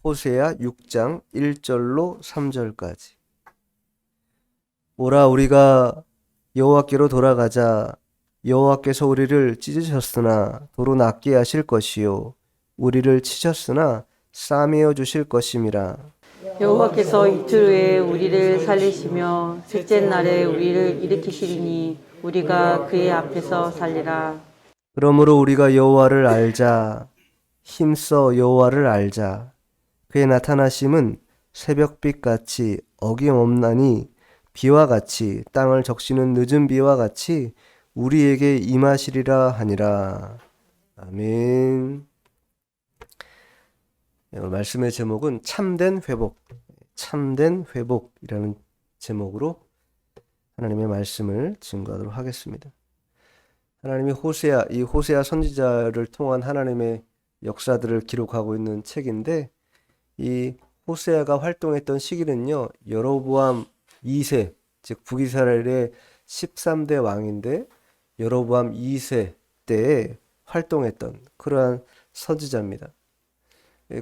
호세아 6장 1절로 3절까지. 오라 우리가 여호와께로 돌아가자. 여호와께서 우리를 찢으셨으나 도로 낫게 하실 것이요 우리를 치셨으나 싸매어 주실 것임이라. 여호와께서 이틀 후에 우리를 살리시며 셋째 날에 우리를 일으키시리니 우리가 그의 앞에서 살리라. 그러므로 우리가 여호와를 알자. 힘써 여호와를 알자. 그의 나타나심은 새벽빛같이 어김없나니 비와 같이 땅을 적시는 늦은 비와 같이 우리에게 임하시리라 하니라. 아멘. 오늘 말씀의 제목은 참된 회복, 참된 회복이라는 제목으로 하나님의 말씀을 증거하도록 하겠습니다. 하나님이 이 호세아 선지자를 통한 하나님의 역사들을 기록하고 있는 책인데, 이 호세아가 활동했던 시기는요, 여로보암 2세, 즉 북이스라엘의 13대 왕인데 여로보암 2세 때에 활동했던 그러한 선지자입니다.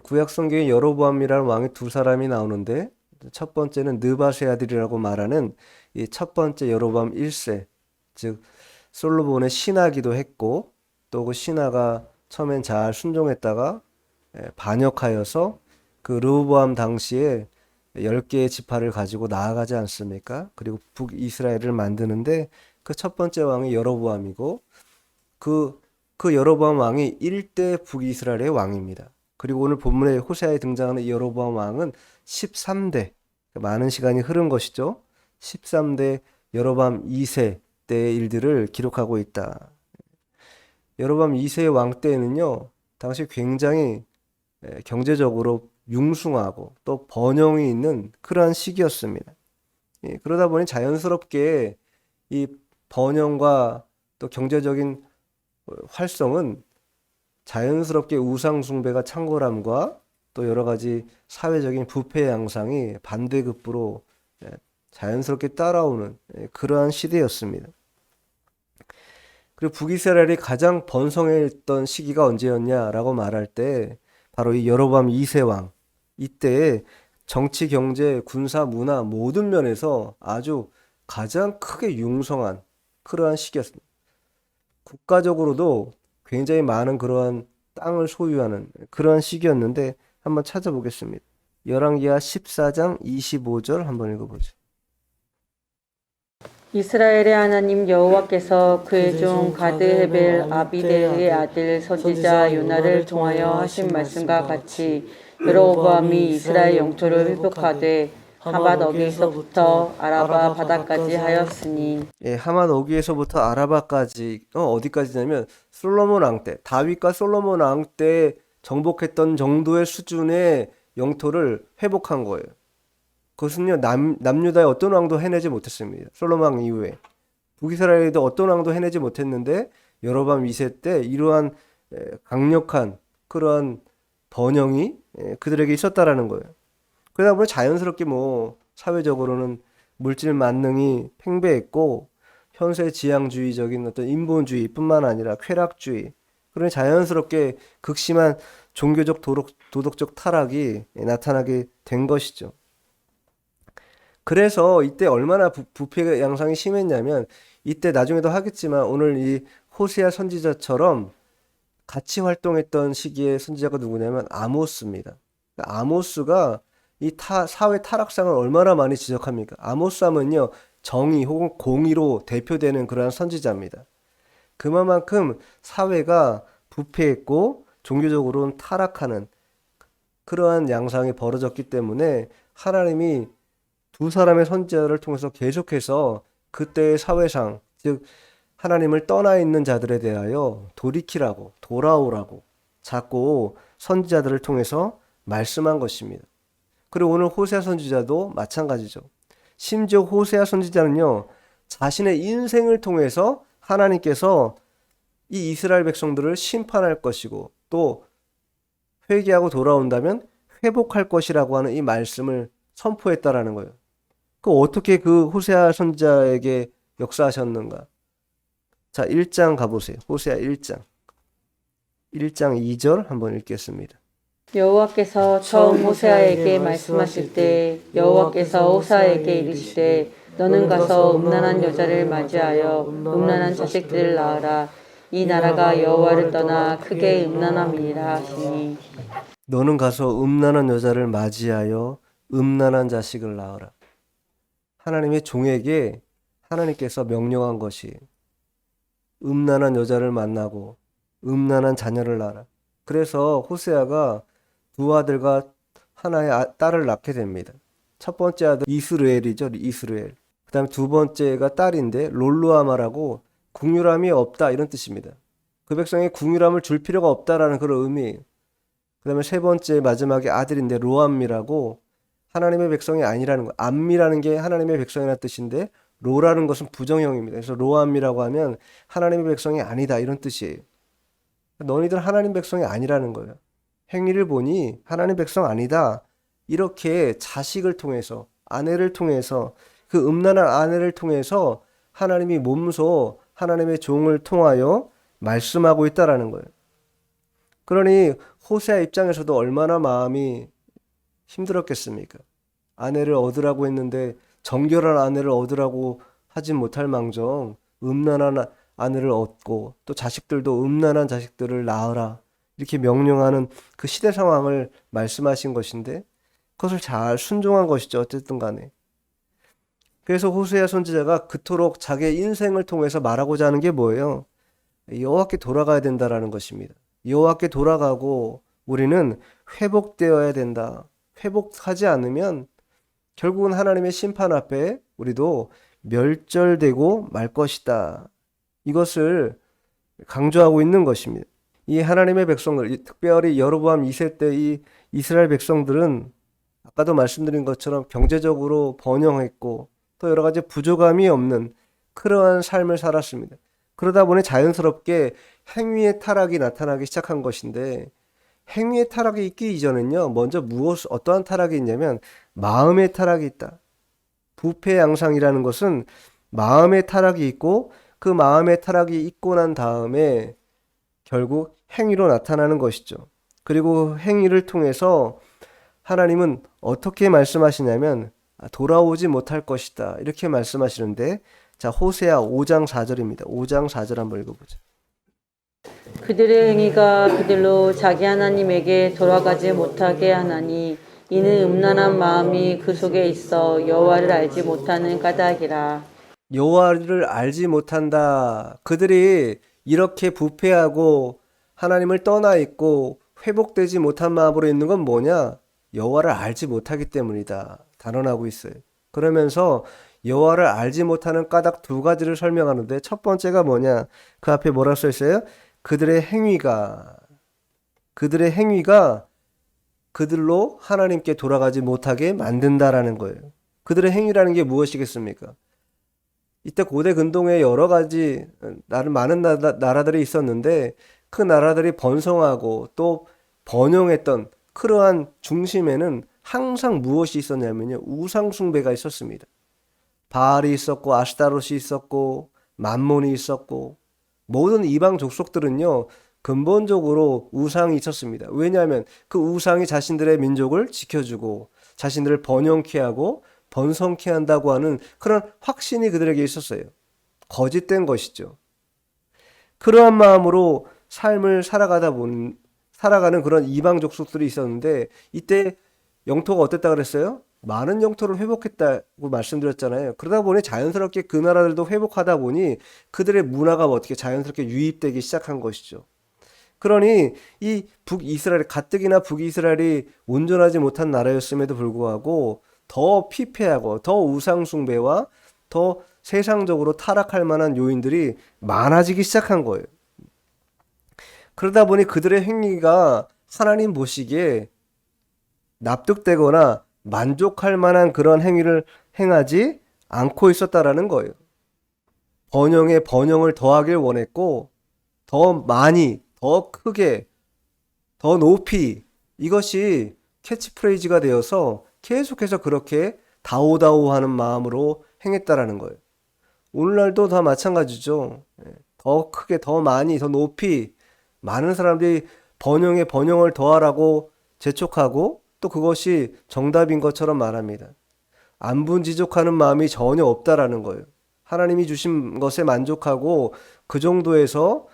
구약 성경에 여로보암이라는 왕이 두 사람이 나오는데, 첫 번째는 느밧의 아들이라고 말하는 이 첫 번째 여로보암 1세, 즉 솔로몬의 신하기도 했고, 또 그 신하가 처음엔 잘 순종했다가 반역하여서 그 르호보암 당시에 10개의 지파를 가지고 나아가지 않습니까? 그리고 북이스라엘을 만드는데 그 첫 번째 왕이 여로보암이고, 그 여로보암 왕이 1대 북이스라엘의 왕입니다. 그리고 오늘 본문에 호세아에 등장하는 이 여로보암 왕은 13대, 많은 시간이 흐른 것이죠. 13대 여로보암 2세 때의 일들을 기록하고 있다. 여로보암 2세의 왕 때에는요, 당시 굉장히 경제적으로 융숭하고 또 번영이 있는 그러한 시기였습니다. 그러다 보니 자연스럽게 이 번영과 또 경제적인 활성은 자연스럽게 우상숭배가 창궐함과 또 여러 가지 사회적인 부패 양상이 반대급부로 자연스럽게 따라오는 그러한 시대였습니다. 그리고 북이스라엘이 가장 번성했던 시기가 언제였냐라고 말할 때 바로 이 여로보암 2세 왕, 이때에 정치, 경제, 군사, 문화 모든 면에서 아주 가장 크게 융성한 그러한 시기였습니다. 국가적으로도 굉장히 많은 그러한 땅을 소유하는 그러한 시기였는데, 한번 찾아보겠습니다. 열왕기하 14장 25절 한번 읽어보죠. 이스라엘의 하나님 여호와께서 그의 종 가드 헤벨 아비데의 아들 선지자 요나를 통하여 하신 말씀과 같이 여로보암이 이스라엘 영토를 회복하되 하맛 어귀에서부터 아라바 바다까지 하였으니. 하맛 어귀에서부터 아라바까지, 어디까지냐면 솔로몬 왕 때, 다윗과 솔로몬 왕 때 정복했던 정도의 수준의 영토를 회복한 거예요. 그것은요, 남유다의 어떤 왕도 해내지 못했습니다. 솔로몬 왕 이후에 북이스라엘에도 어떤 왕도 해내지 못했는데 여로보암 2세 때 이러한 강력한 그러한 번영이 그들에게 있었다라는 거예요. 그러다 보니 자연스럽게 사회적으로는 물질 만능이 팽배했고, 현세 지향주의적인 어떤 인본주의뿐만 아니라 쾌락주의, 그러니 자연스럽게 극심한 종교적 도덕적 타락이 나타나게 된 것이죠. 그래서 이때 얼마나 부패 양상이 심했냐면, 이때 나중에도 하겠지만 오늘 이 호세아 선지자처럼 같이 활동했던 시기의 선지자가 누구냐면 아모스입니다. 아모스가 이 사회 타락상을 얼마나 많이 지적합니까? 아모스 하면요, 정의 혹은 공의로 대표되는 그러한 선지자입니다. 그만큼 사회가 부패했고 종교적으로는 타락하는 그러한 양상이 벌어졌기 때문에 하나님이 두 사람의 선지자를 통해서 계속해서 그때의 사회상, 즉 하나님을 떠나 있는 자들에 대하여 돌이키라고, 돌아오라고 자꾸 선지자들을 통해서 말씀한 것입니다. 그리고 오늘 호세아 선지자도 마찬가지죠. 심지어 호세아 선지자는요, 자신의 인생을 통해서 하나님께서 이 이스라엘 백성들을 심판할 것이고 또 회개하고 돌아온다면 회복할 것이라고 하는 이 말씀을 선포했다라는 거예요. 어떻게 그 호세아 선지자에게 역사하셨는가? 자, 1장 가보세요. 호세아 1장 2절 한번 읽겠습니다. 여호와께서 처음 호세아에게 말씀하실 때 여호와께서 호세아에게 이르시되 너는 가서 음란한 여자를 맞이하여 음란한 자식들을 낳으라. 이 나라가 여호와를 떠나 크게 음란함이니라 하시니 너는 가서 음란한 여자를 맞이하여 음란한 자식을 낳으라. 하나님의 종에게 하나님께서 명령한 것이 음란한 여자를 만나고 음란한 자녀를 낳아라. 그래서 호세아가 두 아들과 하나의 딸을 낳게 됩니다. 첫 번째 아들 이스르엘이죠. 이스르엘. 그 다음에 두 번째가 딸인데 롤루아마라고 궁유람이 없다 이런 뜻입니다. 그 백성에 궁유람을 줄 필요가 없다라는 그런 의미. 그 다음에 세 번째 마지막에 아들인데 로암미라고 하나님의 백성이 아니라는 거. 암미라는 게 하나님의 백성이라는 뜻인데 로라는 것은 부정형입니다. 그래서 로암미라고 하면 하나님의 백성이 아니다 이런 뜻이에요. 너희들 하나님 백성이 아니라는 거예요. 행위를 보니 하나님 백성 아니다. 이렇게 자식을 통해서 아내를 통해서 그 음란한 아내를 통해서 하나님이 몸소 하나님의 종을 통하여 말씀하고 있다라는 거예요. 그러니 호세아 입장에서도 얼마나 마음이 힘들었겠습니까? 아내를 얻으라고 했는데 정결한 아내를 얻으라고 하진 못할 망정 음란한 아내를 얻고 또 자식들도 음란한 자식들을 낳으라 이렇게 명령하는 그 시대 상황을 말씀하신 것인데 그것을 잘 순종한 것이죠. 어쨌든 간에. 그래서 호세아 선지자가 그토록 자기의 인생을 통해서 말하고자 하는 게 뭐예요? 여호와께 돌아가야 된다라는 것입니다. 여호와께 돌아가고 우리는 회복되어야 된다. 회복하지 않으면 결국은 하나님의 심판 앞에 우리도 멸절되고 말 것이다. 이것을 강조하고 있는 것입니다. 이 하나님의 백성들, 특별히 여로보암 2세 때 이 이스라엘 백성들은 아까도 말씀드린 것처럼 경제적으로 번영했고 또 여러 가지 부족함이 없는 그러한 삶을 살았습니다. 그러다 보니 자연스럽게 행위의 타락이 나타나기 시작한 것인데 행위의 타락이 있기 이전엔요. 먼저 어떠한 타락이 있냐면 마음의 타락이 있다. 부패 양상이라는 것은 마음의 타락이 있고 그 마음의 타락이 있고 난 다음에 결국 행위로 나타나는 것이죠. 그리고 행위를 통해서 하나님은 어떻게 말씀하시냐면 돌아오지 못할 것이다. 이렇게 말씀하시는데 자 호세아 5장 4절입니다. 5장 4절 한번 읽어보죠. 그들의 행위가 그들로 자기 하나님에게 돌아가지 못하게 하나니 이는 음란한 마음이 그 속에 있어 여호와를 알지 못하는 까닭이라. 여호와를 알지 못한다. 그들이 이렇게 부패하고 하나님을 떠나 있고 회복되지 못한 마음으로 있는 건 뭐냐? 여호와를 알지 못하기 때문이다. 단언하고 있어요. 그러면서 여호와를 알지 못하는 까닭 두 가지를 설명하는데 첫 번째가 뭐냐? 그 앞에 뭐라 써 있어요? 그들의 행위가 그들로 하나님께 돌아가지 못하게 만든다라는 거예요. 그들의 행위라는 게 무엇이겠습니까? 이때 고대 근동에 여러 가지 많은 나라들이 있었는데 그 나라들이 번성하고 또 번영했던 그러한 중심에는 항상 무엇이 있었냐면요. 우상 숭배가 있었습니다. 바알이 있었고 아스타롯이 있었고 만몬이 있었고 모든 이방 족속들은요. 근본적으로 우상이 있었습니다. 왜냐하면 그 우상이 자신들의 민족을 지켜주고 자신들을 번영케 하고 번성케 한다고 하는 그런 확신이 그들에게 있었어요. 거짓된 것이죠. 그러한 마음으로 삶을 살아가는 그런 이방 족속들이 있었는데 이때 영토가 어땠다 그랬어요? 많은 영토를 회복했다고 말씀드렸잖아요. 그러다 보니 자연스럽게 그 나라들도 회복하다 보니 그들의 문화가 어떻게 자연스럽게 유입되기 시작한 것이죠. 그러니 이 북이스라엘, 가뜩이나 북이스라엘이 온전하지 못한 나라였음에도 불구하고 더 피폐하고 더 우상숭배와 더 세상적으로 타락할 만한 요인들이 많아지기 시작한 거예요. 그러다 보니 그들의 행위가 하나님 보시기에 납득되거나 만족할 만한 그런 행위를 행하지 않고 있었다라는 거예요. 번영에 번영을 더하길 원했고 더 많이, 더 크게, 더 높이 이것이 캐치프레이즈가 되어서 계속해서 그렇게 다오다오하는 마음으로 행했다라는 거예요. 오늘날도 다 마찬가지죠. 더 크게, 더 많이, 더 높이 많은 사람들이 번영에 번영을 더하라고 재촉하고 또 그것이 정답인 것처럼 말합니다. 안분지족하는 마음이 전혀 없다라는 거예요. 하나님이 주신 것에 만족하고 그 정도에서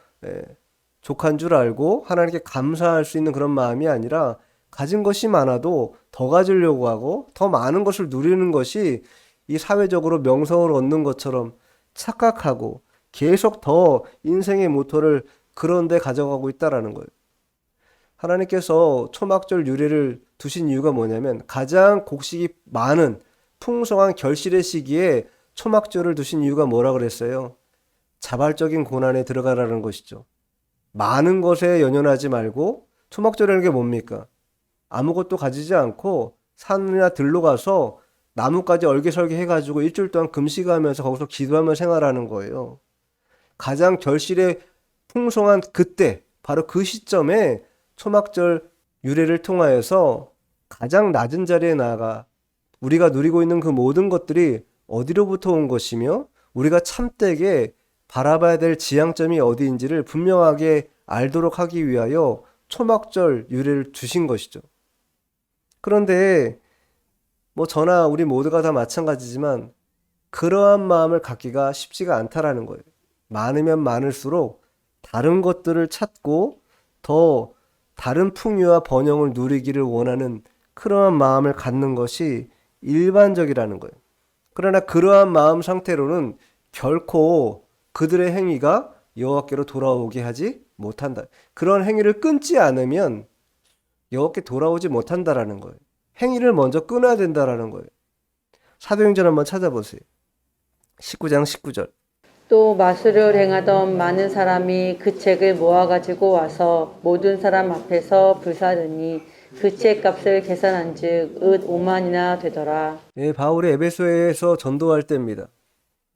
족한 줄 알고 하나님께 감사할 수 있는 그런 마음이 아니라 가진 것이 많아도 더 가지려고 하고 더 많은 것을 누리는 것이 이 사회적으로 명성을 얻는 것처럼 착각하고 계속 더 인생의 모토를 그런 데 가져가고 있다라는 거예요. 하나님께서 초막절 유래를 두신 이유가 뭐냐면 가장 곡식이 많은 풍성한 결실의 시기에 초막절을 두신 이유가 뭐라 그랬어요? 자발적인 고난에 들어가라는 것이죠. 많은 것에 연연하지 말고 초막절이라는 게 뭡니까? 아무것도 가지지 않고 산이나 들로 가서 나뭇가지 얼개설개 해가지고 일주일 동안 금식하면서 거기서 기도하며 생활하는 거예요. 가장 결실의 풍성한 그때 바로 그 시점에 초막절 유래를 통하여서 가장 낮은 자리에 나아가 우리가 누리고 있는 그 모든 것들이 어디로부터 온 것이며 우리가 참되게 바라봐야 될 지향점이 어디인지를 분명하게 알도록 하기 위하여 초막절 유래를 두신 것이죠. 그런데 뭐 저나 우리 모두가 다 마찬가지지만 그러한 마음을 갖기가 쉽지가 않다라는 거예요. 많으면 많을수록 다른 것들을 찾고 더 다른 풍요와 번영을 누리기를 원하는 그러한 마음을 갖는 것이 일반적이라는 거예요. 그러나 그러한 마음 상태로는 결코 그들의 행위가 여호와께로 돌아오게 하지 못한다. 그런 행위를 끊지 않으면 여호와께 돌아오지 못한다라는 거예요. 행위를 먼저 끊어야 된다라는 거예요. 사도행전 한번 찾아보세요. 19장 19절. 또 마술을 행하던 많은 사람이 그 책을 모아가지고 와서 모든 사람 앞에서 불사르니 그 책 값을 계산한즉 읒 5만이나 되더라. 예, 바울이 에베소에서 전도할 때입니다.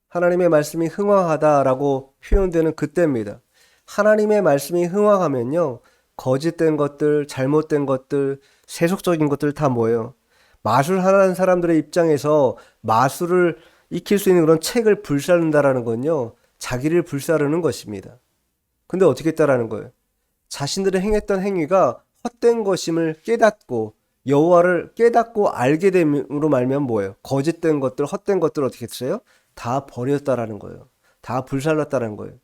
하나님의 말씀이 흥황하다라고 표현되는 그때입니다. 하나님의 말씀이 흥황하면요, 거짓된 것들, 잘못된 것들, 세속적인 것들 다 뭐예요? 마술하는 사람들의 입장에서 마술을 익힐 수 있는 그런 책을 불사른다라는 건요, 자기를 불사르는 것입니다. 근데 어떻게 했다라는 거예요? 자신들이 행했던 행위가 헛된 것임을 깨닫고 여호와를 깨닫고 알게 됨으로 말면 뭐예요? 거짓된 것들, 헛된 것들 어떻게 했어요? 다 버렸다라는 거예요. 다 불살랐다라는 거예요.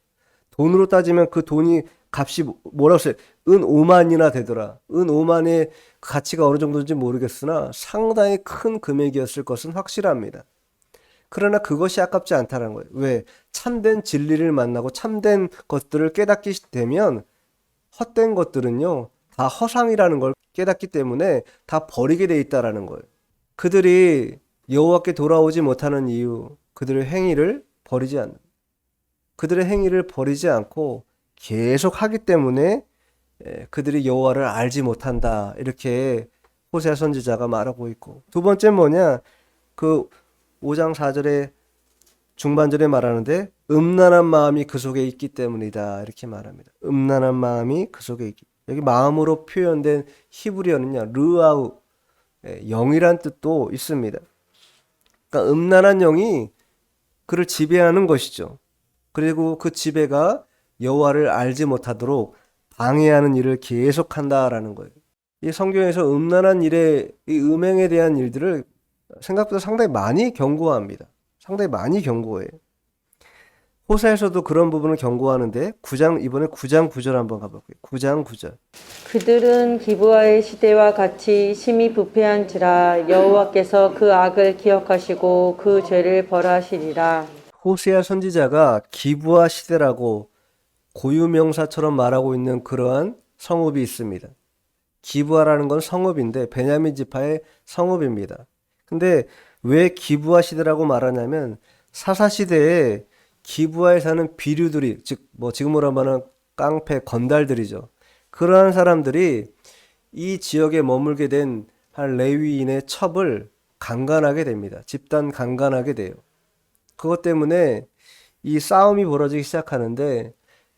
돈으로 따지면 그 돈이 값이 뭐라고 써요? 은 5만이나 되더라. 은 5만의 가치가 어느 정도인지 모르겠으나 상당히 큰 금액이었을 것은 확실합니다. 그러나 그것이 아깝지 않다는 거예요. 왜? 참된 진리를 만나고 참된 것들을 깨닫게 되면 헛된 것들은요, 다 허상이라는 걸 깨닫기 때문에 다 버리게 돼 있다라는 거예요. 그들이 여호와께 돌아오지 못하는 이유, 그들의 행위를 버리지 않는, 그들의 행위를 버리지 않고 계속 하기 때문에 그들이 여호와를 알지 못한다. 이렇게 호세아 선지자가 말하고 있고, 두 번째 뭐냐? 그 5장 4절에 중반절에 말하는데 음란한 마음이 그 속에 있기 때문이다. 이렇게 말합니다. 음란한 마음이 그 속에 있기. 여기 마음으로 표현된 히브리어는요, 르아우, 영이란 뜻도 있습니다. 그러니까 음란한 영이 그를 지배하는 것이죠. 그리고 그 지배가 여호와를 알지 못하도록 방해하는 일을 계속한다라는 거예요. 이 성경에서 음란한 일의 이 음행에 대한 일들을 생각보다 상당히 많이 경고합니다. 상당히 많이 경고해요. 호세아에서도 그런 부분을 경고하는데 이번에 9장 9절 한번 가볼게요. 9장 9절. 그들은 기브아의 시대와 같이 심히 부패한지라 여호와께서 그 악을 기억하시고 그 죄를 벌하시리라. 호세아 선지자가 기브아 시대라고 고유명사처럼 말하고 있는 그러한 성읍이 있습니다. 기브아라는 건 성읍인데 베냐민 지파의 성읍입니다. 근데 왜 기브아 시대라고 말하냐면 사사 시대에 기브아에 사는 비류들이, 즉 뭐 지금으로 하면은 깡패 건달들이죠. 그러한 사람들이 이 지역에 머물게 된 한 레위인의 첩을 강간하게 됩니다. 집단 강간하게 돼요. 그것 때문에 이 싸움이 벌어지기 시작하는데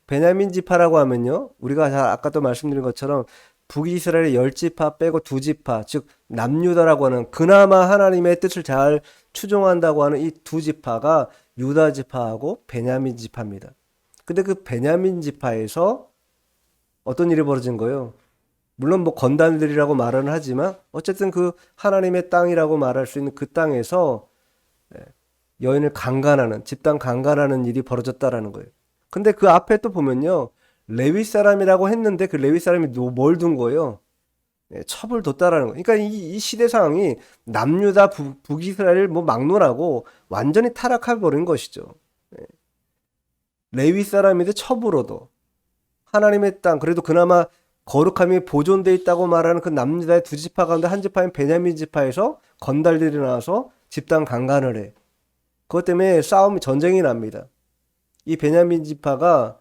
베냐민 지파라고 하면요, 우리가 아까도 말씀드린 것처럼 북이스라엘의 10지파 빼고 2지파, 즉 남유다라고 하는 그나마 하나님의 뜻을 잘 추종한다고 하는 이 2지파가 유다 지파하고 베냐민 지파입니다. 근데 그 베냐민 지파에서 어떤 일이 벌어진 거예요? 물론 뭐 건달들이라고 말은 하지만 어쨌든 그 하나님의 땅이라고 말할 수 있는 그 땅에서 여인을 강간하는, 집단 강간하는 일이 벌어졌다라는 거예요. 근데 그 앞에 또 보면요. 레위 사람이라고 했는데 그 레위 사람이 뭘 둔 거예요? 첩을 뒀다라는 거예요. 그러니까 이 시대 상황이 남유다 북이스라엘 뭐 막론하고 완전히 타락해 버린 것이죠. 레위 사람인데 첩으로도 하나님의 땅, 그래도 그나마 거룩함이 보존돼 있다고 말하는 그 남유다의 두 지파 가운데 한 지파인 베냐민 지파에서 건달들이 나와서 집단 강간을 해. 그것 때문에 전쟁이 납니다. 이 베냐민 지파가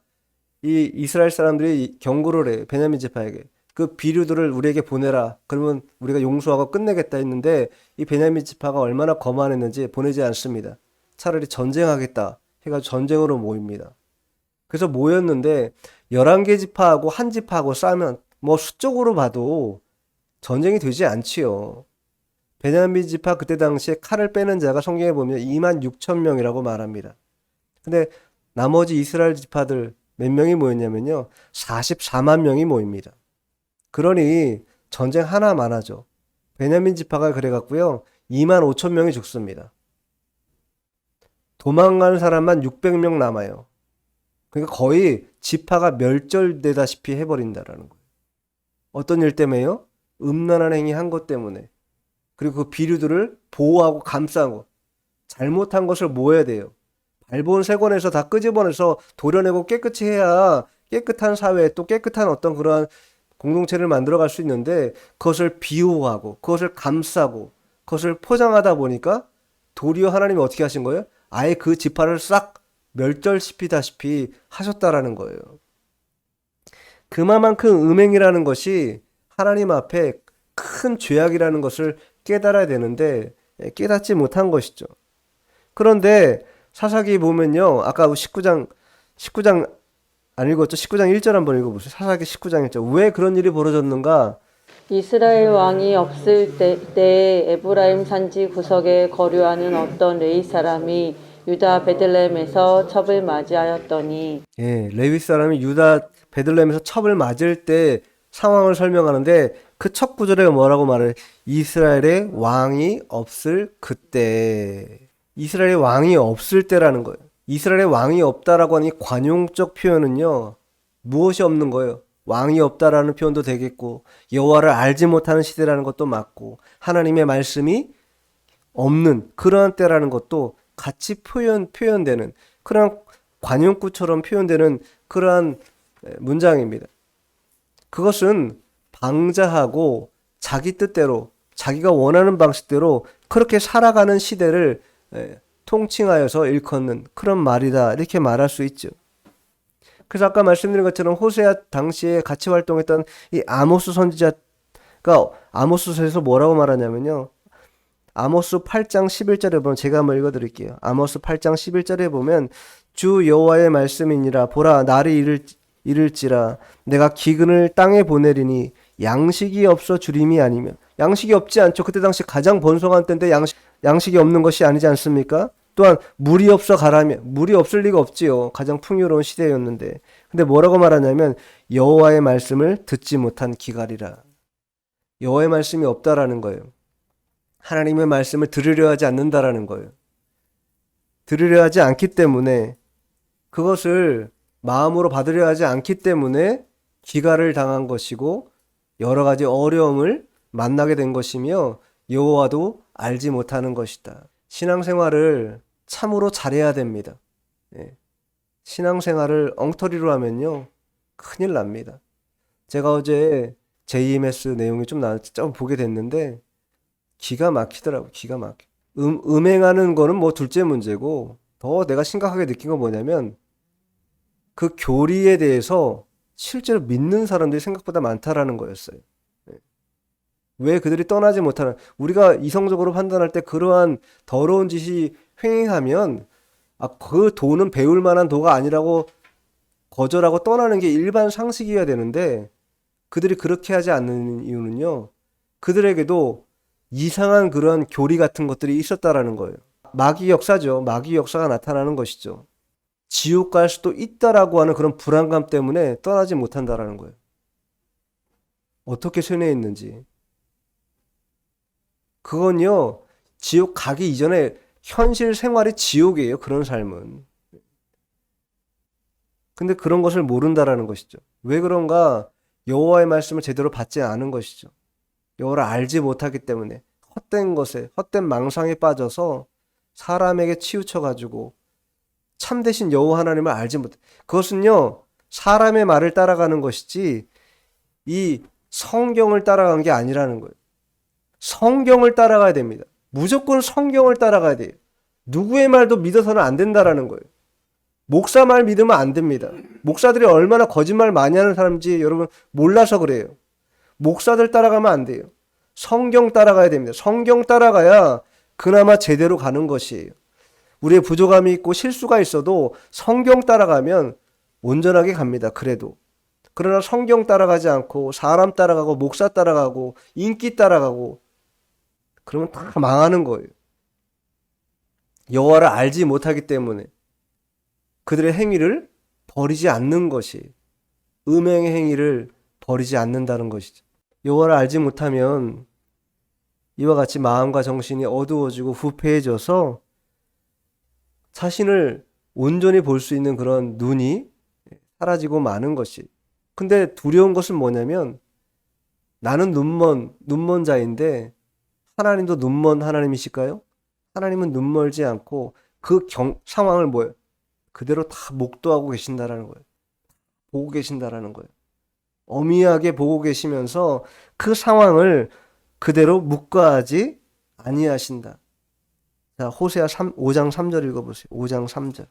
이 이스라엘 사람들이 경고를 해. 베냐민 지파에게. 그 비류들을 우리에게 보내라. 그러면 우리가 용서하고 끝내겠다 했는데 이 베냐민 지파가 얼마나 거만했는지 보내지 않습니다. 차라리 전쟁하겠다 해가지고 전쟁으로 모입니다. 그래서 모였는데 11개 지파하고 한 지파하고 싸면 뭐 수적으로 봐도 전쟁이 되지 않지요. 베냐민 지파 그때 당시에 칼을 빼는 자가 성경에 보면 2만 6천 명이라고 말합니다. 근데 나머지 이스라엘 지파들 몇 명이 모였냐면요. 44만 명이 모입니다. 그러니 전쟁 하나만 하죠. 베냐민 지파가 그래갖고요. 2만 5천 명이 죽습니다. 도망가는 사람만 600명 남아요. 그러니까 거의 지파가 멸절되다시피 해버린다라는 거예요. 어떤 일 때문에요? 음란한 행위 한 것 때문에. 그리고 그 비류들을 보호하고 감싸고 잘못한 것을 모아야 돼요. 발본 세권에서 다 끄집어내서 도려내고 깨끗이 해야 깨끗한 사회 또 깨끗한 어떤 그러한 공동체를 만들어갈 수 있는데 그것을 비호하고 그것을 감싸고 그것을 포장하다 보니까 도리어 하나님이 어떻게 하신 거예요? 아예 그 지파를 싹 멸절시키다시피 하셨다라는 거예요. 그만큼 음행이라는 것이 하나님 앞에 큰 죄악이라는 것을 깨달아야 되는데 깨닫지 못한 것이죠. 그런데 사사기 보면요. 아까 19장 안 읽었죠? 19장 1절 한번 읽어보세요. 사사기 19장 1절. 왜 그런 일이 벌어졌는가? 이스라엘 왕이 없을 때에 에브라임 산지 구석에 거류하는 어떤 레위 사람이 유다 베들레헴에서 첩을 맞이하였더니 예, 레위 사람이 유다 베들레헴에서 첩을 맞을 때 상황을 설명하는데 그 첫 구절에 뭐라고 말해? 이스라엘의 왕이 없을 그때. 이스라엘의 왕이 없을 때라는 거예요. 이스라엘의 왕이 없다라고 하니 관용적 표현은요. 무엇이 없는 거예요? 왕이 없다라는 표현도 되겠고 여호와를 알지 못하는 시대라는 것도 맞고 하나님의 말씀이 없는 그러한 때라는 것도 같이 표현되는 그런 관용구처럼 표현되는 그러한 문장입니다. 그것은 방자하고 자기 뜻대로 자기가 원하는 방식대로 그렇게 살아가는 시대를 통칭하여서 일컫는 그런 말이다 이렇게 말할 수 있죠. 그래서 아까 말씀드린 것처럼 호세아 당시에 같이 활동했던 이 아모스 선지자가 아모스서에서 뭐라고 말하냐면요. 아모스 8장 11절에 보면 제가 한번 읽어드릴게요. 아모스 8장 11절에 보면 주 여호와의 말씀이니라 보라 날이 이를지라 내가 기근을 땅에 보내리니 양식이 없어 주림이 아니면 양식이 없지 않죠. 그때 당시 가장 번성한 때인데 양식이 없는 것이 아니지 않습니까? 또한 물이 없어 가라면 물이 없을 리가 없지요. 가장 풍요로운 시대였는데 근데 뭐라고 말하냐면 여호와의 말씀을 듣지 못한 기갈이라. 여호와의 말씀이 없다라는 거예요. 하나님의 말씀을 들으려 하지 않는다라는 거예요. 들으려 하지 않기 때문에 그것을 마음으로 받으려 하지 않기 때문에 기갈을 당한 것이고 여러 가지 어려움을 만나게 된 것이며 여호와도 알지 못하는 것이다. 신앙생활을 참으로 잘해야 됩니다. 신앙생활을 엉터리로 하면요 큰일 납니다. 제가 어제 JMS 내용이 좀 보게 됐는데 기가 막히더라고. 기가 막혀. 음행하는 거는 뭐 둘째 문제고 더 내가 심각하게 느낀 건 뭐냐면 그 교리에 대해서 실제로 믿는 사람들이 생각보다 많다라는 거였어요. 왜 그들이 떠나지 못하는 우리가 이성적으로 판단할 때 그러한 더러운 짓이 횡행하면 그 도는 배울 만한 도가 아니라고 거절하고 떠나는 게 일반 상식이어야 되는데 그들이 그렇게 하지 않는 이유는요. 그들에게도 이상한 그런 교리 같은 것들이 있었다라는 거예요. 마귀 역사죠. 마귀 역사가 나타나는 것이죠. 지옥 갈 수도 있다라고 하는 그런 불안감 때문에 떠나지 못한다라는 거예요. 어떻게 쇠뇌했는지. 그건요, 지옥 가기 이전에 현실 생활이 지옥이에요. 그런 삶은. 근데 그런 것을 모른다라는 것이죠. 왜 그런가? 여호와의 말씀을 제대로 받지 않은 것이죠. 여호와를 알지 못하기 때문에 헛된 것에, 헛된 망상에 빠져서 사람에게 치우쳐가지고 참되신 여호와 하나님을 알지 못해. 그것은요, 사람의 말을 따라가는 것이지 이 성경을 따라간 게 아니라는 거예요. 성경을 따라가야 됩니다. 무조건 성경을 따라가야 돼요. 누구의 말도 믿어서는 안 된다라는 거예요. 목사 말 믿으면 안 됩니다. 목사들이 얼마나 거짓말 많이 하는 사람인지 여러분 몰라서 그래요. 목사들 따라가면 안 돼요. 성경 따라가야 됩니다. 성경 따라가야 그나마 제대로 가는 것이에요. 우리의 부족함이 있고 실수가 있어도 성경 따라가면 온전하게 갑니다. 그래도. 그러나 성경 따라가지 않고 사람 따라가고 목사 따라가고 인기 따라가고 그러면 다 망하는 거예요. 여호와를 알지 못하기 때문에 그들의 행위를 버리지 않는 것이, 음행의 행위를 버리지 않는다는 것이죠. 여호와를 알지 못하면 이와 같이 마음과 정신이 어두워지고 부패해져서 자신을 온전히 볼 수 있는 그런 눈이 사라지고 마는 것이. 근데 두려운 것은 뭐냐면 나는 눈먼 자인데 하나님도 눈먼 하나님이실까요? 하나님은 눈멀지 않고 그 상황을 뭐예요? 그대로 다 목도하고 계신다라는 거예요. 보고 계신다라는 거예요. 어미하게 보고 계시면서 그 상황을 그대로 묵과하지 아니하신다. 자, 호세아 5장 3절 읽어보세요. 5장 3절.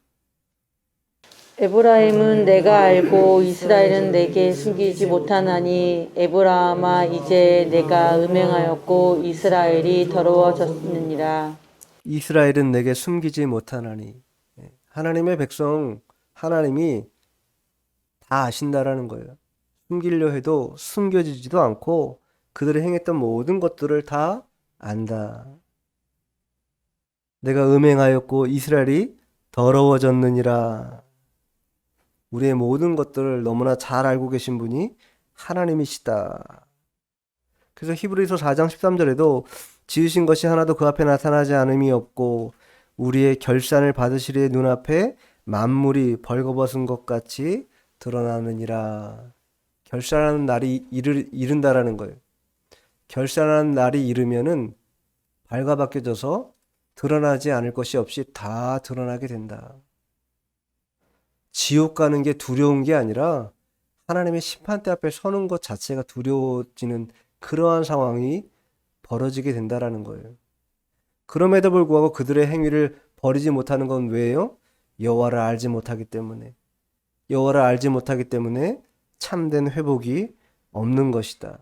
에브라임은 내가 알고 이스라엘은 내게 숨기지 못하나니 에브라임아 이제 내가 음행하였고 이스라엘이 더러워졌느니라. 이스라엘은 내게 숨기지 못하나니. 하나님의 백성, 하나님이 다 아신다라는 거예요. 숨기려 해도 숨겨지지도 않고 그들이 행했던 모든 것들을 다 안다. 내가 음행하였고 이스라엘이 더러워졌느니라. 우리의 모든 것들을 너무나 잘 알고 계신 분이 하나님이시다. 그래서 히브리서 4장 13절에도 지으신 것이 하나도 그 앞에 나타나지 않음이 없고 우리의 결산을 받으시리의 눈앞에 만물이 벌거벗은 것 같이 드러나느니라. 결산하는 날이 이른다라는 거예요. 결산하는 날이 이르면은 발가벗겨져서 드러나지 않을 것이 없이 다 드러나게 된다. 지옥 가는 게 두려운 게 아니라 하나님의 심판대 앞에 서는 것 자체가 두려워지는 그러한 상황이 벌어지게 된다라는 거예요. 그럼에도 불구하고 그들의 행위를 버리지 못하는 건 왜요? 여호와를 알지 못하기 때문에. 여호와를 알지 못하기 때문에 참된 회복이 없는 것이다.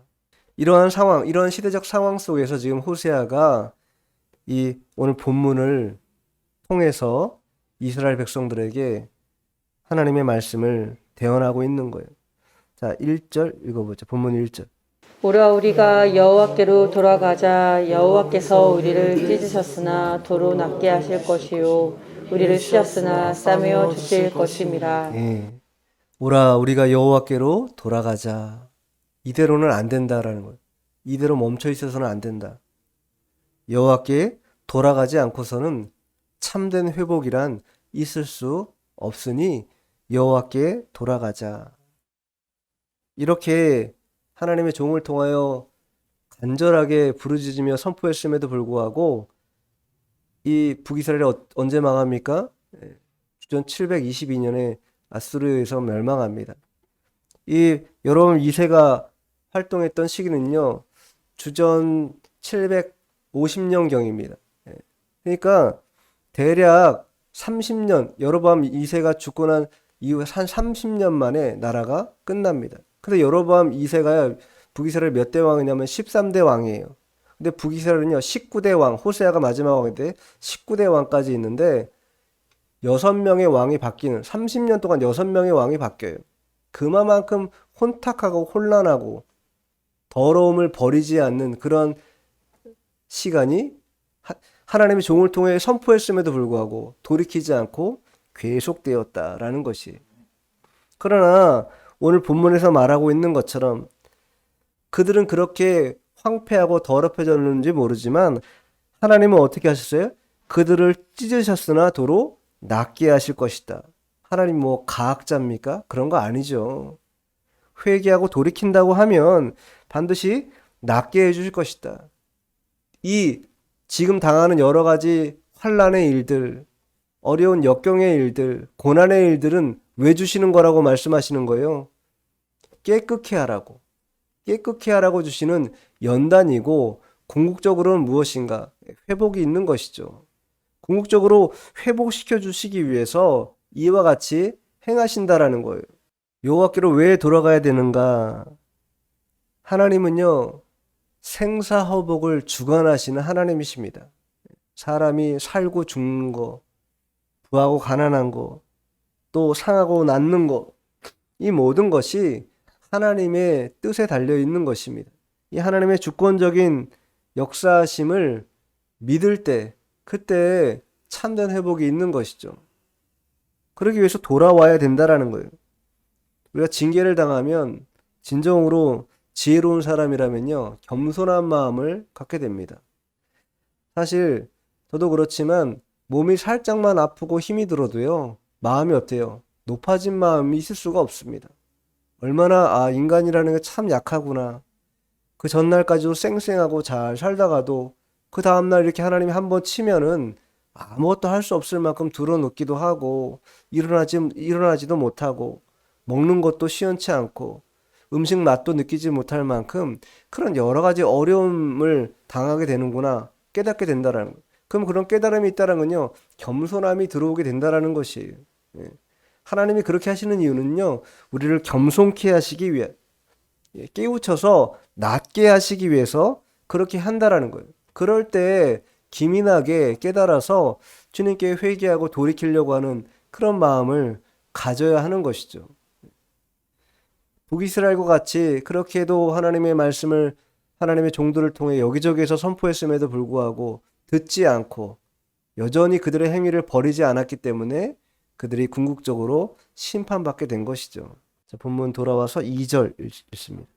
이러한 상황, 이러한 시대적 상황 속에서 지금 호세아가 이 오늘 본문을 통해서 이스라엘 백성들에게 하나님의 말씀을 대언하고 있는 거예요. 자, 1절 읽어보죠. 본문 1절. 오라 우리가 여호와께로 돌아가자. 여호와께서 우리를 찢으셨으나 도로 낫게 하실 것이요 우리를 찢었으나 싸매어 주실 것임이라. 예. 오라 우리가 여호와께로 돌아가자. 이대로는 안 된다라는 거예요. 이대로 멈춰 있어서는 안 된다. 여호와께 돌아가지 않고서는 참된 회복이란 있을 수 없으니 여호와께 돌아가자. 이렇게 하나님의 종을 통하여 간절하게 부르짖으며 선포했음에도 불구하고 이 북이스라엘이 언제 망합니까? 주전 722년에 아수르에서 멸망합니다. 이 여러분 2세가 활동했던 시기는요. 주전 750년경입니다. 그러니까 대략 30년, 여로보암 2세가 죽고 난 이후 한 30년 만에 나라가 끝납니다. 근데 여로보암 2세가 북이스라엘 몇 대 왕이냐면 13대 왕이에요. 근데 북이스라엘은요 19대 왕, 호세아가 마지막 왕인데 19대 왕까지 있는데 6명의 왕이 바뀌는 30년 동안 6명의 왕이 바뀌어요. 그만큼 혼탁하고 혼란하고 더러움을 버리지 않는 그런 시간이 하나님의 종을 통해 선포했음에도 불구하고 돌이키지 않고 계속되었다라는 것이. 그러나 오늘 본문에서 말하고 있는 것처럼 그들은 그렇게 황폐하고 더럽혀졌는지 모르지만 하나님은 어떻게 하셨어요? 그들을 찢으셨으나 도로 낫게 하실 것이다. 하나님 뭐 과학자입니까? 그런 거 아니죠. 회개하고 돌이킨다고 하면 반드시 낫게 해주실 것이다. 이 지금 당하는 여러 가지 환난의 일들, 어려운 역경의 일들, 고난의 일들은 왜 주시는 거라고 말씀하시는 거예요? 깨끗게 하라고. 깨끗게 하라고 주시는 연단이고 궁극적으로는 무엇인가? 회복이 있는 것이죠. 궁극적으로 회복시켜 주시기 위해서 이와 같이 행하신다라는 거예요. 여호와께로 왜 돌아가야 되는가? 하나님은요, 생사허복을 주관하시는 하나님이십니다. 사람이 살고 죽는 거, 부하고 가난한 거, 또 상하고 낫는 거, 이 모든 것이 하나님의 뜻에 달려 있는 것입니다. 이 하나님의 주권적인 역사심을 믿을 때, 그때 참된 회복이 있는 것이죠. 그러기 위해서 돌아와야 된다라는 거예요. 우리가 징계를 당하면 진정으로 지혜로운 사람이라면요, 겸손한 마음을 갖게 됩니다. 사실 저도 그렇지만 몸이 살짝만 아프고 힘이 들어도요, 마음이 어때요? 높아진 마음이 있을 수가 없습니다. 얼마나 인간이라는 게 참 약하구나. 그 전날까지도 쌩쌩하고 잘 살다가도 그 다음날 이렇게 하나님이 한번 치면은 아무것도 할 수 없을 만큼 드러눕기도 하고 일어나지도 못하고 먹는 것도 시원치 않고 음식 맛도 느끼지 못할 만큼 그런 여러 가지 어려움을 당하게 되는구나 깨닫게 된다라는 거예요. 그럼 그런 깨달음이 있다는 건요, 겸손함이 들어오게 된다라는 것이에요. 예. 하나님이 그렇게 하시는 이유는요, 우리를 겸손케 하시기 위해, 깨우쳐서 낮게 하시기 위해서 그렇게 한다라는 거예요. 그럴 때 기민하게 깨달아서 주님께 회개하고 돌이키려고 하는 그런 마음을 가져야 하는 것이죠. 북이스라엘과 같이 그렇게도 하나님의 말씀을 하나님의 종들을 통해 여기저기에서 선포했음에도 불구하고 듣지 않고 여전히 그들의 행위를 버리지 않았기 때문에 그들이 궁극적으로 심판받게 된 것이죠. 자, 본문 돌아와서 2절 읽습니다.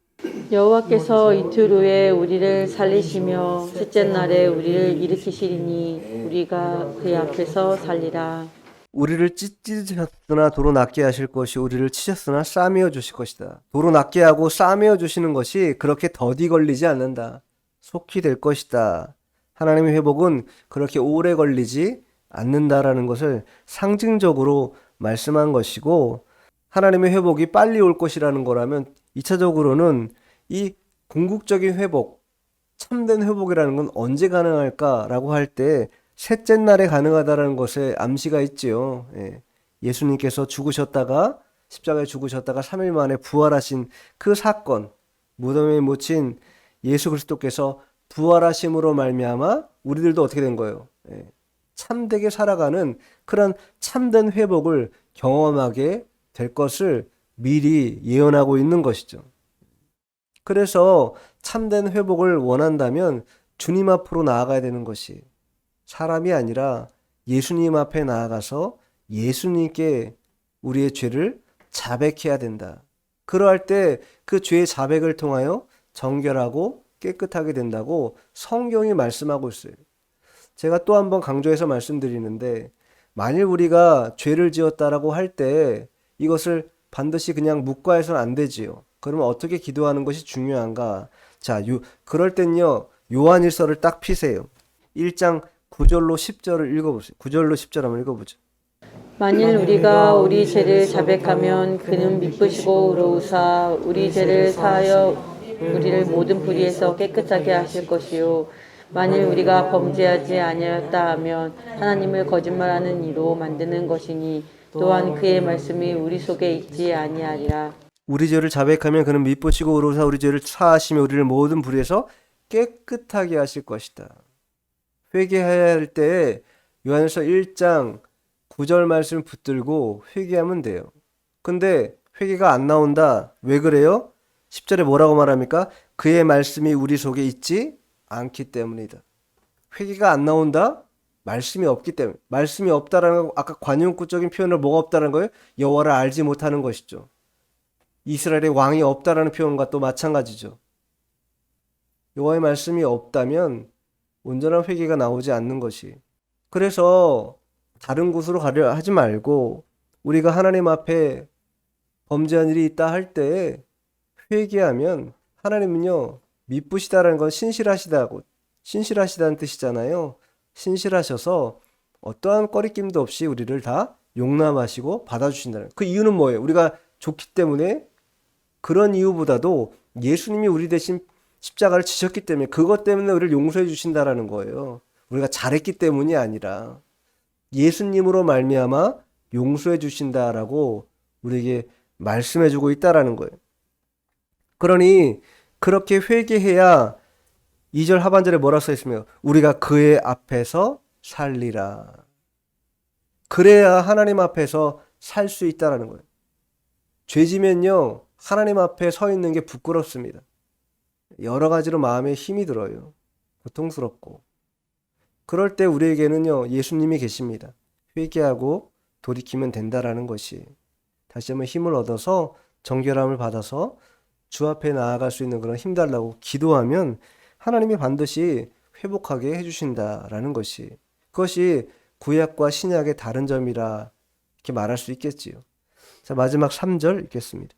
여호와께서 이틀 후에 우리를 살리시며 셋째 날에 우리를 일으키시리니 우리가 그의 앞에서 살리라. 우리를 찢으셨으나 도로 낫게 하실 것이 우리를 치셨으나 싸매어 주실 것이다. 도로 낫게 하고 싸매어 주시는 것이 그렇게 더디 걸리지 않는다. 속히 될 것이다. 하나님의 회복은 그렇게 오래 걸리지 않는다라는 것을 상징적으로 말씀한 것이고, 하나님의 회복이 빨리 올 것이라는 거라면 2차적으로는 이 궁극적인 회복, 참된 회복이라는 건 언제 가능할까라고 할 때 셋째 날에 가능하다라는 것에 암시가 있지요. 예수님께서 죽으셨다가 십자가에 죽으셨다가 3일 만에 부활하신 그 사건, 무덤에 묻힌 예수 그리스도께서 부활하심으로 말미암아 우리들도 어떻게 된 거예요? 참되게 살아가는 그런 참된 회복을 경험하게 될 것을 미리 예언하고 있는 것이죠. 그래서 참된 회복을 원한다면 주님 앞으로 나아가야 되는 것이, 사람이 아니라 예수님 앞에 나아가서 예수님께 우리의 죄를 자백해야 된다. 그러할 때 그 죄의 자백을 통하여 정결하고 깨끗하게 된다고 성경이 말씀하고 있어요. 제가 또 한 번 강조해서 말씀드리는데, 만일 우리가 죄를 지었다라고 할 때 이것을 반드시 그냥 묵과해서는 안 되지요. 그러면 어떻게 기도하는 것이 중요한가? 자, 그럴 땐요, 요한일서를 딱 피세요. 1장 9절로 10절을 읽어보세요. 9절로 10절 한번 읽어보죠. 만일 우리가 우리 죄를 자백하면 그는 미쁘시고 의로우사 우리 죄를 사하여 우리를 모든 불의에서 깨끗하게 하실 것이요 만일 우리가 범죄하지 아니하였다 하면 하나님을 거짓말하는 이로 만드는 것이니 또한 그의 말씀이 우리 속에 있지 아니하리라. 우리 죄를 자백하면 그는 미쁘시고 의로우사 우리 죄를 사하시며 우리를 모든 불의에서 깨끗하게 하실 것이다. 회개해야 할 때 요한일서 1장 9절 말씀을 붙들고 회개하면 돼요. 근데 회개가 안 나온다. 왜 그래요? 10절에 뭐라고 말합니까? 그의 말씀이 우리 속에 있지 않기 때문이다. 회개가 안 나온다? 말씀이 없기 때문에. 말씀이 없다라는 거, 아까 관용구적인 표현을 뭐가 없다는 거예요? 여호와를 알지 못하는 것이죠. 이스라엘의 왕이 없다라는 표현과 또 마찬가지죠. 여호와의 말씀이 없다면 온전한 회개가 나오지 않는 것이. 그래서 다른 곳으로 가려 하지 말고 우리가 하나님 앞에 범죄한 일이 있다 할 때 회개하면 하나님은요, 미쁘시다라는 건 신실하시다는 뜻이잖아요. 신실하셔서 어떠한 꺼리낌도 없이 우리를 다 용납하시고 받아주신다는. 그 이유는 뭐예요? 우리가 좋기 때문에, 그런 이유보다도 예수님이 우리 대신 십자가를 지셨기 때문에, 그것 때문에 우리를 용서해 주신다라는 거예요. 우리가 잘했기 때문이 아니라 예수님으로 말미암아 용서해 주신다라고 우리에게 말씀해 주고 있다라는 거예요. 그러니 그렇게 회개해야 2절 하반절에 뭐라 써 있으며 우리가 그의 앞에서 살리라. 그래야 하나님 앞에서 살 수 있다라는 거예요. 죄지면요, 하나님 앞에 서 있는 게 부끄럽습니다. 여러 가지로 마음에 힘이 들어요. 고통스럽고. 그럴 때 우리에게는요, 예수님이 계십니다. 회개하고 돌이키면 된다라는 것이. 다시 한번 힘을 얻어서 정결함을 받아서 주 앞에 나아갈 수 있는 그런 힘 달라고 기도하면 하나님이 반드시 회복하게 해주신다라는 것이. 그것이 구약과 신약의 다른 점이라 이렇게 말할 수 있겠지요. 자, 마지막 3절 읽겠습니다.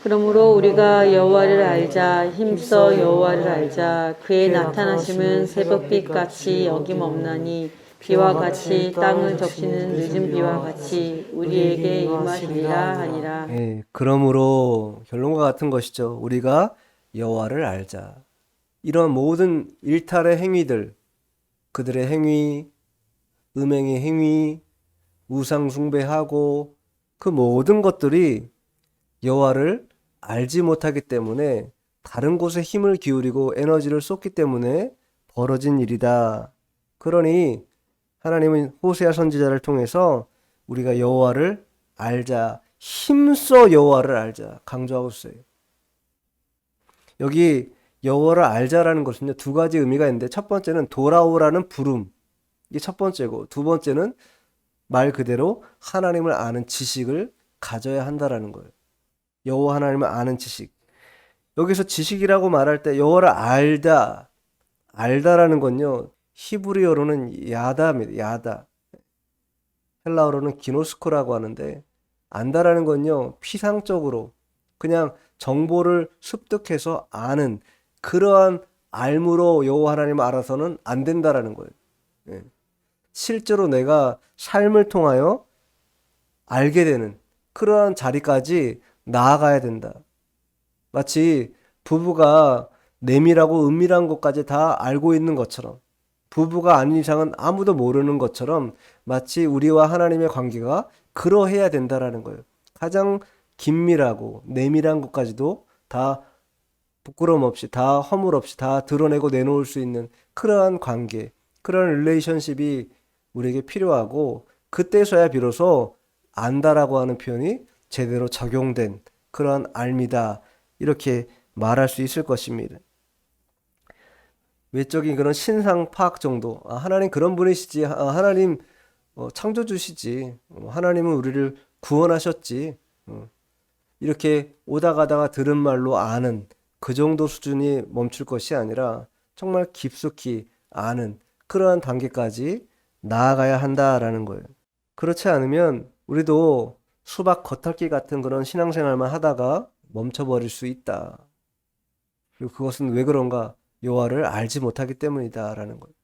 그러므로 우리가 여호와를 알자 힘써 여호와를 알자 그의 나타나심은 새벽빛 같이 어김없나니 비와 같이 땅을 적시는 늦은 비와 같이 우리에게 임하시리라 하니라. 예, 그러므로 결론과 같은 것이죠. 우리가 여호와를 알자. 이런 모든 일탈의 행위들, 그들의 행위, 음행의 행위, 우상 숭배하고 그 모든 것들이 여호와를 알지 못하기 때문에, 다른 곳에 힘을 기울이고 에너지를 쏟기 때문에 벌어진 일이다. 그러니 하나님은 호세아 선지자를 통해서 우리가 여호와를 알자, 힘써 여호와를 알자 강조하고 있어요. 여기 여호와를 알자라는 것은요, 두 가지 의미가 있는데, 첫 번째는 돌아오라는 부름, 이게 첫 번째고, 두 번째는 말 그대로 하나님을 아는 지식을 가져야 한다라는 거예요. 여호와 하나님을 아는 지식. 여기서 지식이라고 말할 때 여호와를 알다라는 건요, 히브리어로는 야다입니다. 야다. 헬라어로는 기노스코라고 하는데, 안다라는 건요, 피상적으로 그냥 정보를 습득해서 아는, 그러한 알므로 여호와 하나님을 알아서는 안 된다라는 거예요. 예. 실제로 내가 삶을 통하여 알게 되는 그러한 자리까지 나아가야 된다. 마치 부부가 내밀하고 은밀한 것까지 다 알고 있는 것처럼, 부부가 아닌 이상은 아무도 모르는 것처럼, 마치 우리와 하나님의 관계가 그러해야 된다라는 거예요. 가장 긴밀하고 내밀한 것까지도 다 부끄러움 없이, 다 허물 없이 다 드러내고 내놓을 수 있는 그러한 관계, 그런 릴레이션십이 우리에게 필요하고, 그때서야 비로소 안다라고 하는 표현이 제대로 적용된 그러한 알미다, 이렇게 말할 수 있을 것입니다. 외적인 그런 신상 파악 정도, 하나님 그런 분이시지, 하나님 창조주시지, 하나님은 우리를 구원하셨지, 이렇게 오다 가다가 들은 말로 아는 그 정도 수준이 멈출 것이 아니라 정말 깊숙이 아는 그러한 단계까지 나아가야 한다라는 거예요. 그렇지 않으면 우리도 수박 겉핥기 같은 그런 신앙생활만 하다가 멈춰버릴 수 있다. 그리고 그것은 왜 그런가? 여호와를 알지 못하기 때문이다라는 거예요.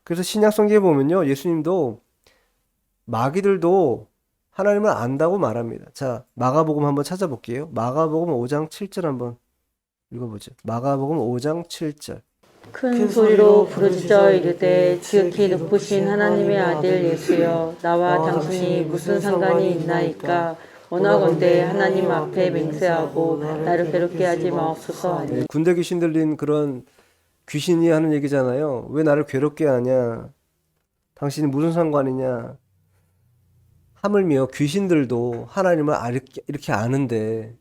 그래서 신약 성경에 보면요, 예수님도 마귀들도 하나님을 안다고 말합니다. 자, 마가복음 한번 찾아볼게요. 마가복음 5장 7절 한번 읽어보죠. 마가복음 5장 7절. 큰 소리로 부르짖어 이르되 지극히 높으신 하나님의 아들 예수여 나와 당신이 무슨 상관이 있나이까. 원하건대 하나님 앞에 맹세하고 나를 괴롭게 하지 마옵소서 하니. 네, 군대 귀신 들린 그런 귀신이 하는 얘기잖아요. 왜 나를 괴롭게 하냐? 당신이 무슨 상관이냐? 하물며 귀신들도 하나님을 이렇게 아는데,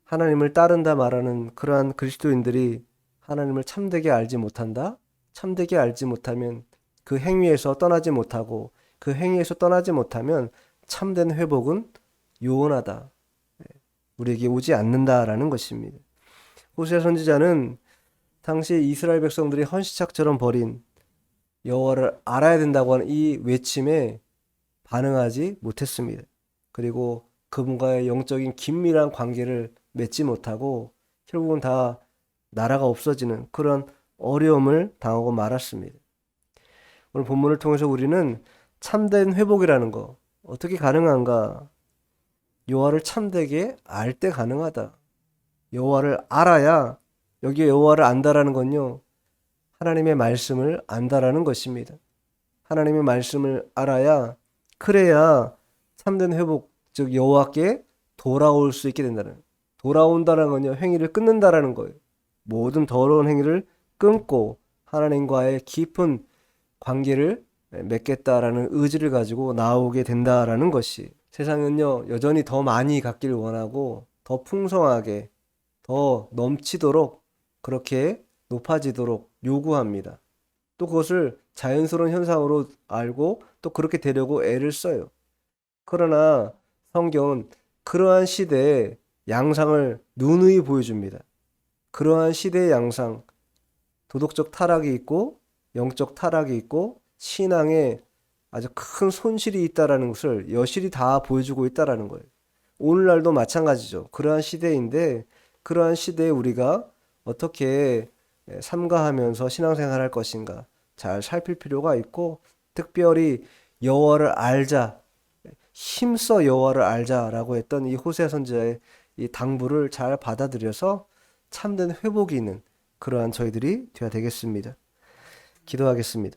하나님을 따른다 말하는 그러한 그리스도인들이 하나님을 참되게 알지 못한다? 참되게 알지 못하면 그 행위에서 떠나지 못하고, 그 행위에서 떠나지 못하면 참된 회복은 요원하다, 우리에게 오지 않는다라는 것입니다. 호세아 선지자는 당시 이스라엘 백성들이 헌시착처럼 버린 여호와를 알아야 된다고 하는 이 외침에 반응하지 못했습니다. 그리고 그분과의 영적인 긴밀한 관계를 맺지 못하고 결국은 다 나라가 없어지는 그런 어려움을 당하고 말았습니다. 오늘 본문을 통해서 우리는 참된 회복이라는 거 어떻게 가능한가? 여호와를 참되게 알 때 가능하다. 여호와를 알아야, 여기에 여호와를 안다라는 건요, 하나님의 말씀을 안다라는 것입니다. 하나님의 말씀을 알아야, 그래야 참된 회복, 즉 여호와께 돌아올 수 있게 된다는, 돌아온다는 건요, 행위를 끊는다라는 거예요. 모든 더러운 행위를 끊고 하나님과의 깊은 관계를 맺겠다라는 의지를 가지고 나오게 된다라는 것이, 세상은요 여전히 더 많이 갖기를 원하고 더 풍성하게 더 넘치도록 그렇게 높아지도록 요구합니다. 또 그것을 자연스러운 현상으로 알고 또 그렇게 되려고 애를 써요. 그러나 성경은 그러한 시대의 양상을 누누이 보여줍니다. 그러한 시대의 양상, 도덕적 타락이 있고 영적 타락이 있고 신앙에 아주 큰 손실이 있다라는 것을 여실히 다 보여주고 있다라는 거예요. 오늘날도 마찬가지죠. 그러한 시대인데 그러한 시대에 우리가 어떻게 삼가하면서 신앙생활 할 것인가 잘 살필 필요가 있고, 특별히 여호와를 알자, 힘써 여호와를 알자라고 했던 이 호세아 선지자의 이 당부를 잘 받아들여서 참된 회복이 있는 그러한 저희들이 되어야 되겠습니다. 기도하겠습니다.